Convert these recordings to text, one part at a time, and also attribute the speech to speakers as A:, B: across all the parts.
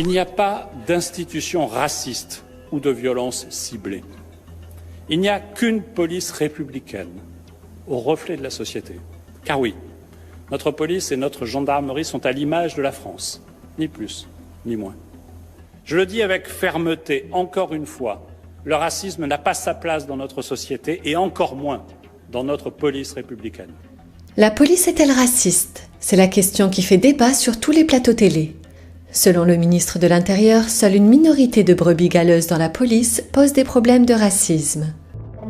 A: Il n'y a pas d'institution raciste ou de violence ciblée. Il n'y a qu'une police républicaine au reflet de la société. Car oui, notre police et notre gendarmerie sont à l'image de la France, ni plus, ni moins. Je le dis avec fermeté, encore une fois, le racisme n'a pas sa place dans notre société et encore moins dans notre police républicaine.
B: La police est-elle raciste? C'est la question qui fait débat sur tous les plateaux télé. Selon le ministre de l'Intérieur, seule une minorité de brebis galeuses dans la police pose des problèmes de racisme.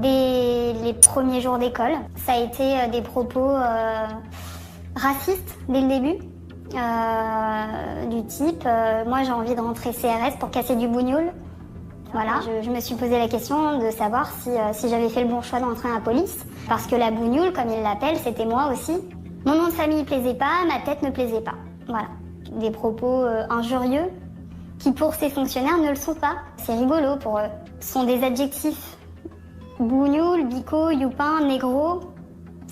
C: Dès les premiers jours d'école, ça a été des propos racistes dès le début. Du type, moi j'ai envie de rentrer CRS pour casser du bougnoul. Voilà, je me suis posé la question de savoir si j'avais fait le bon choix d'entrer à la police. Parce que la bougnoule, comme ils l'appellent, c'était moi aussi. Mon nom de famille ne plaisait pas, ma tête ne plaisait pas. Voilà, des propos injurieux qui pour ces fonctionnaires ne le sont pas. C'est rigolo pour eux. Ce sont des adjectifs. Bougnoul, bico, youpin, négro,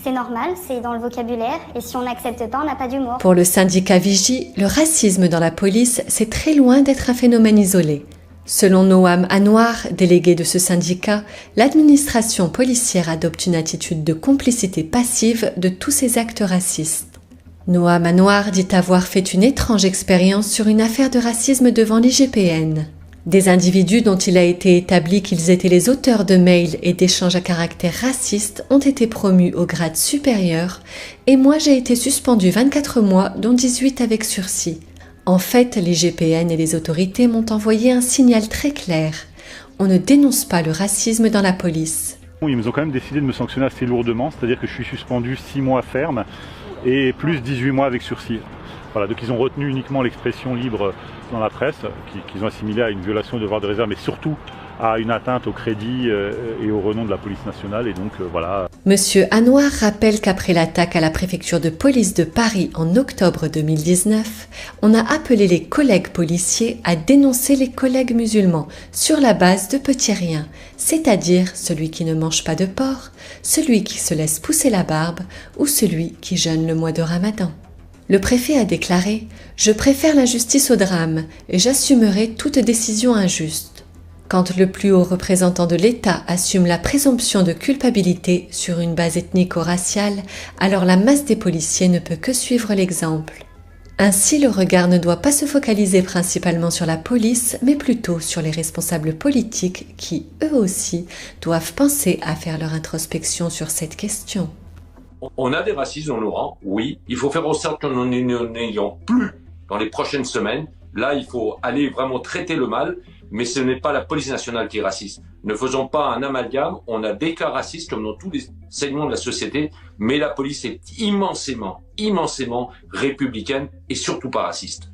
C: c'est normal, c'est dans le vocabulaire, et si on n'accepte pas, on n'a pas d'humour.
B: Pour le syndicat Vigie, le racisme dans la police, c'est très loin d'être un phénomène isolé. Selon Noam Anouar, délégué de ce syndicat, l'administration policière adopte une attitude de complicité passive de tous ces actes racistes. Noam Anouar dit avoir fait une étrange expérience sur une affaire de racisme devant l'IGPN. Des individus dont il a été établi qu'ils étaient les auteurs de mails et d'échanges à caractère raciste ont été promus au grade supérieur et moi j'ai été suspendu 24 mois, dont 18 avec sursis. En fait, l'IGPN et les autorités m'ont envoyé un signal très clair. On ne dénonce pas le racisme dans la police.
D: Ils ont quand même décidé de me sanctionner assez lourdement, c'est-à-dire que je suis suspendu 6 mois ferme et plus 18 mois avec sursis. Voilà, donc ils ont retenu uniquement l'expression libre dans la presse, qu'ils ont assimilé à une violation de devoir de réserve, mais surtout à une atteinte au crédit et au renom de la police nationale. Et donc voilà.
B: Monsieur Anouar rappelle qu'après l'attaque à la préfecture de police de Paris en octobre 2019, on a appelé les collègues policiers à dénoncer les collègues musulmans sur la base de petits riens, c'est-à-dire celui qui ne mange pas de porc, celui qui se laisse pousser la barbe ou celui qui jeûne le mois de Ramadan. Le préfet a déclaré « Je préfère la justice au drame et j'assumerai toute décision injuste ». Quand le plus haut représentant de l'État assume la présomption de culpabilité sur une base ethnico-raciale, alors la masse des policiers ne peut que suivre l'exemple. Ainsi, le regard ne doit pas se focaliser principalement sur la police, mais plutôt sur les responsables politiques qui, eux aussi, doivent penser à faire leur introspection sur cette question.
E: On a des racistes dans nos rangs, oui. Il faut faire en sorte que nous n'en ayons plus dans les prochaines semaines. Là, il faut aller vraiment traiter le mal, mais ce n'est pas la police nationale qui est raciste. Ne faisons pas un amalgame. On a des cas racistes comme dans tous les segments de la société, mais la police est immensément républicaine et surtout pas raciste.